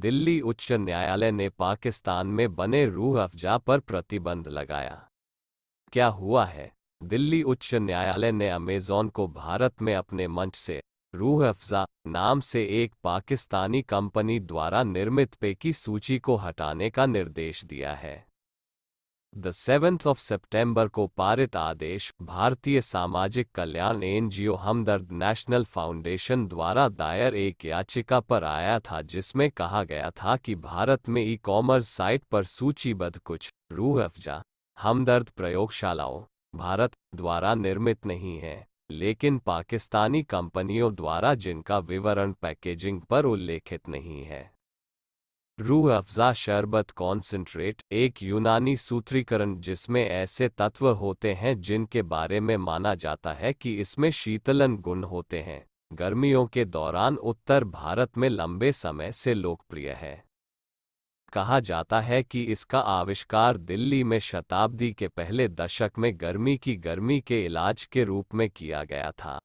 दिल्ली उच्च न्यायालय ने पाकिस्तान में बने रूह अफ़ज़ा पर प्रतिबंध लगाया। क्या हुआ है? दिल्ली उच्च न्यायालय ने अमेज़न को भारत में अपने मंच से रूह अफ़ज़ा नाम से एक पाकिस्तानी कंपनी द्वारा निर्मित पेय की सूची को हटाने का निर्देश दिया है। 7 सितंबर को पारित आदेश भारतीय सामाजिक कल्याण एनजीओ हमदर्द नेशनल फाउंडेशन द्वारा दायर एक याचिका पर आया था, जिसमें कहा गया था कि भारत में ई-कॉमर्स साइट पर सूचीबद्ध कुछ रूह अफ़ज़ा हमदर्द प्रयोगशालाओं भारत द्वारा निर्मित नहीं है, लेकिन पाकिस्तानी कंपनियों द्वारा जिनका विवरण पैकेजिंग पर उल्लेखित नहीं है। रूह अफ़ज़ा शरबत कॉन्सेंट्रेट एक यूनानी सूत्रीकरण जिसमें ऐसे तत्व होते हैं जिनके बारे में माना जाता है कि इसमें शीतलन गुण होते हैं, गर्मियों के दौरान उत्तर भारत में लंबे समय से लोकप्रिय है। कहा जाता है कि इसका आविष्कार दिल्ली में शताब्दी के पहले दशक में गर्मी के इलाज के रूप में किया गया था।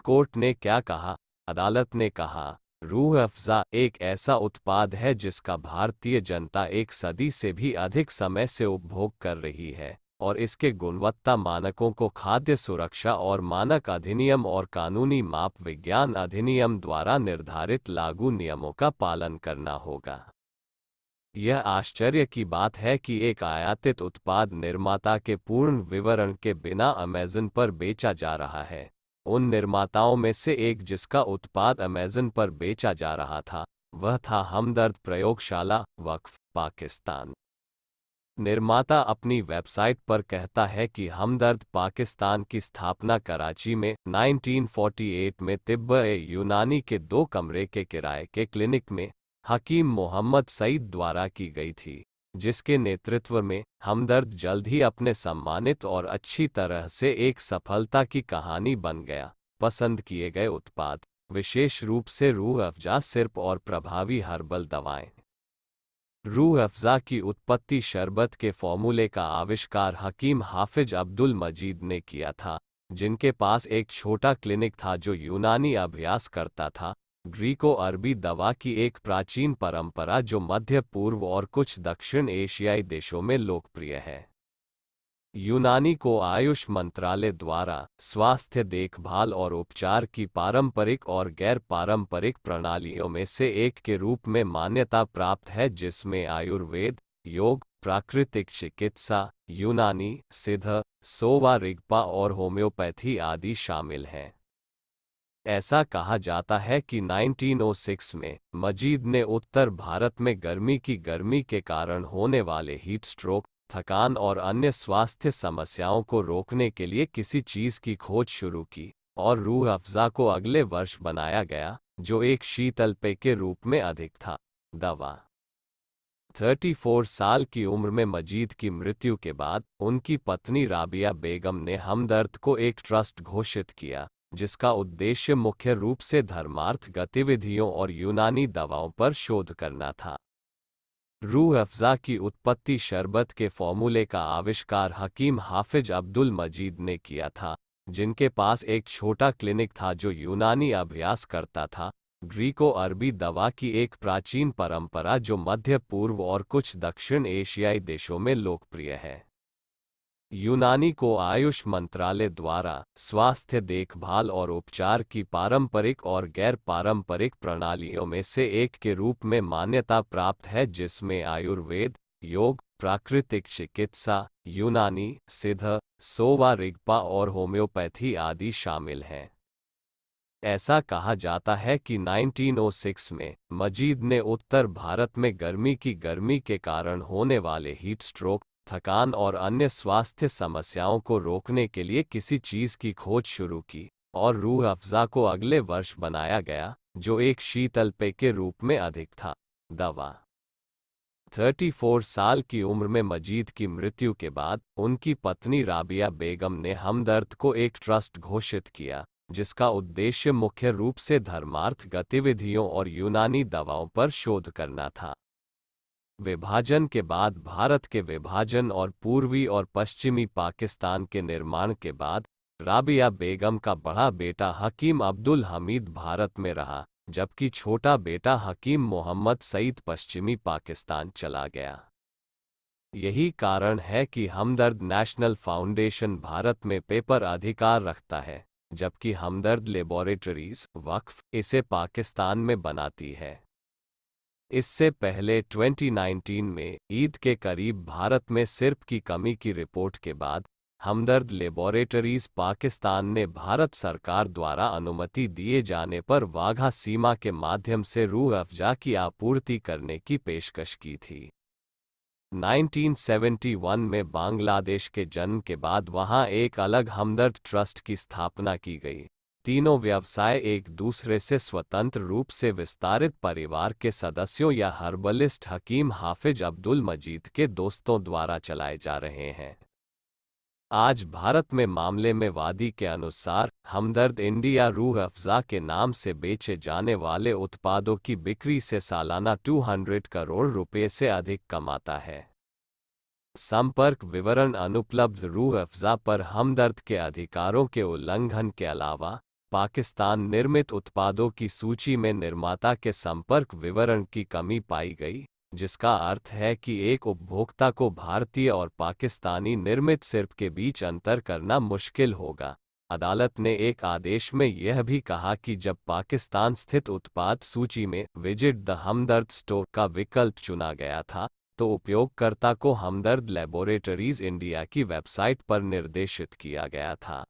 कोर्ट ने क्या कहा? अदालत ने कहा, रूह अफ़ज़ा एक ऐसा उत्पाद है जिसका भारतीय जनता एक सदी से भी अधिक समय से उपभोग कर रही है और इसके गुणवत्ता मानकों को खाद्य सुरक्षा और मानक अधिनियम और कानूनी माप विज्ञान अधिनियम द्वारा निर्धारित लागू नियमों का पालन करना होगा। यह आश्चर्य की बात है कि एक आयातित उत्पाद निर्माता के पूर्ण विवरण के बिना अमेज़न पर बेचा जा रहा है। उन निर्माताओं में से एक जिसका उत्पाद अमेज़न पर बेचा जा रहा था, वह था हमदर्द प्रयोगशाला वक्फ पाकिस्तान। निर्माता अपनी वेबसाइट पर कहता है कि हमदर्द पाकिस्तान की स्थापना कराची में 1948 में तिब्ब-ए-यूनानी के 2 कमरे के किराए के क्लिनिक में हकीम मोहम्मद सईद द्वारा की गई थी, जिसके नेतृत्व में हमदर्द जल्द ही अपने सम्मानित और अच्छी तरह से एक सफलता की कहानी बन गया। पसंद किए गए उत्पाद, विशेष रूप से रूह अफ़ज़ा सिरप और प्रभावी हर्बल दवाएं। रूह अफ़ज़ा की उत्पत्ति शरबत के फॉर्मूले का आविष्कार हकीम हाफिज अब्दुल मजीद ने किया था, जिनके पास एक छोटा क्लिनिक था जो यूनानी अभ्यास करता था। ग्रीको अरबी दवा की एक प्राचीन परंपरा जो मध्य पूर्व और कुछ दक्षिण एशियाई देशों में लोकप्रिय है। यूनानी को आयुष मंत्रालय द्वारा स्वास्थ्य देखभाल और उपचार की पारंपरिक और गैर पारंपरिक प्रणालियों में से एक के रूप में मान्यता प्राप्त है, जिसमें आयुर्वेद, योग, प्राकृतिक चिकित्सा, यूनानी, सिद्ध, सोवा रिगपा और होम्योपैथी आदि शामिल हैं। ऐसा कहा जाता है कि 1906 में मजीद ने उत्तर भारत में गर्मी के कारण होने वाले हीट स्ट्रोक, थकान और अन्य स्वास्थ्य समस्याओं को रोकने के लिए किसी चीज़ की खोज शुरू की और रूह अफ़ज़ा को अगले वर्ष बनाया गया, जो एक शीतल पेय के रूप में अधिक था। दवा 34 साल की उम्र में मजीद की मृत्यु के बाद उनकी पत्नी राबिया बेगम ने हमदर्द को एक ट्रस्ट घोषित किया, जिसका उद्देश्य मुख्य रूप से धर्मार्थ गतिविधियों और यूनानी दवाओं पर शोध करना था। रूह अफ़ज़ा की उत्पत्ति शरबत के फॉर्मूले का आविष्कार हकीम हाफिज अब्दुल मजीद ने किया था, जिनके पास एक छोटा क्लिनिक था जो यूनानी अभ्यास करता था। ग्रीको अरबी दवा की एक प्राचीन परंपरा जो मध्य पूर्व और कुछ दक्षिण एशियाई देशों में लोकप्रिय है। यूनानी को आयुष मंत्रालय द्वारा स्वास्थ्य देखभाल और उपचार की पारंपरिक और गैर पारंपरिक प्रणालियों में से एक के रूप में मान्यता प्राप्त है, जिसमें आयुर्वेद, योग, प्राकृतिक चिकित्सा, यूनानी, सिद्ध, सोवा रिगपा और होम्योपैथी आदि शामिल हैं। ऐसा कहा जाता है कि 1906 में मजीद ने उत्तर भारत में गर्मी के कारण होने वाले हीट स्ट्रोक, थकान और अन्य स्वास्थ्य समस्याओं को रोकने के लिए किसी चीज़ की खोज शुरू की और रूह अफ़ज़ा को अगले वर्ष बनाया गया, जो एक शीतल पेय के रूप में अधिक था। दवा 34 साल की उम्र में मजीद की मृत्यु के बाद उनकी पत्नी राबिया बेगम ने हमदर्द को एक ट्रस्ट घोषित किया, जिसका उद्देश्य मुख्य रूप से धर्मार्थ गतिविधियों और यूनानी दवाओं पर शोध करना था। विभाजन के बाद भारत के विभाजन और पूर्वी और पश्चिमी पाकिस्तान के निर्माण के बाद राबिया बेगम का बड़ा बेटा हकीम अब्दुल हमीद भारत में रहा, जबकि छोटा बेटा हकीम मोहम्मद सईद पश्चिमी पाकिस्तान चला गया। यही कारण है कि हमदर्द नेशनल फाउंडेशन भारत में पेपर अधिकार रखता है, जबकि हमदर्द लेबोरेटरीज वक्फ इसे पाकिस्तान में बनाती है। इससे पहले 2019 में ईद के करीब भारत में सिरप की कमी की रिपोर्ट के बाद हमदर्द लेबोरेटरीज पाकिस्तान ने भारत सरकार द्वारा अनुमति दिए जाने पर वाघा सीमा के माध्यम से रूह अफ़ज़ा की आपूर्ति करने की पेशकश की थी। 1971 में बांग्लादेश के जन्म के बाद वहां एक अलग हमदर्द ट्रस्ट की स्थापना की गई। तीनों व्यवसाय एक दूसरे से स्वतंत्र रूप से विस्तारित परिवार के सदस्यों या हर्बलिस्ट हकीम हाफिज अब्दुल मजीद के दोस्तों द्वारा चलाए जा रहे हैं। आज भारत में मामले में वादी के अनुसार हमदर्द इंडिया रूह अफ़ज़ा के नाम से बेचे जाने वाले उत्पादों की बिक्री से सालाना 200 करोड़ रुपए से अधिक कमाता है। संपर्क विवरण अनुपलब्ध। रूह अफ़ज़ा पर हमदर्द के अधिकारों के उल्लंघन के अलावा पाकिस्तान निर्मित उत्पादों की सूची में निर्माता के संपर्क विवरण की कमी पाई गई, जिसका अर्थ है कि एक उपभोक्ता को भारतीय और पाकिस्तानी निर्मित सिरप के बीच अंतर करना मुश्किल होगा। अदालत ने एक आदेश में यह भी कहा कि जब पाकिस्तान स्थित उत्पाद सूची में विजिट द हमदर्द स्टोर का विकल्प चुना गया था, तो उपयोगकर्ता को हमदर्द लेबोरेटरीज इंडिया की वेबसाइट पर निर्देशित किया गया था।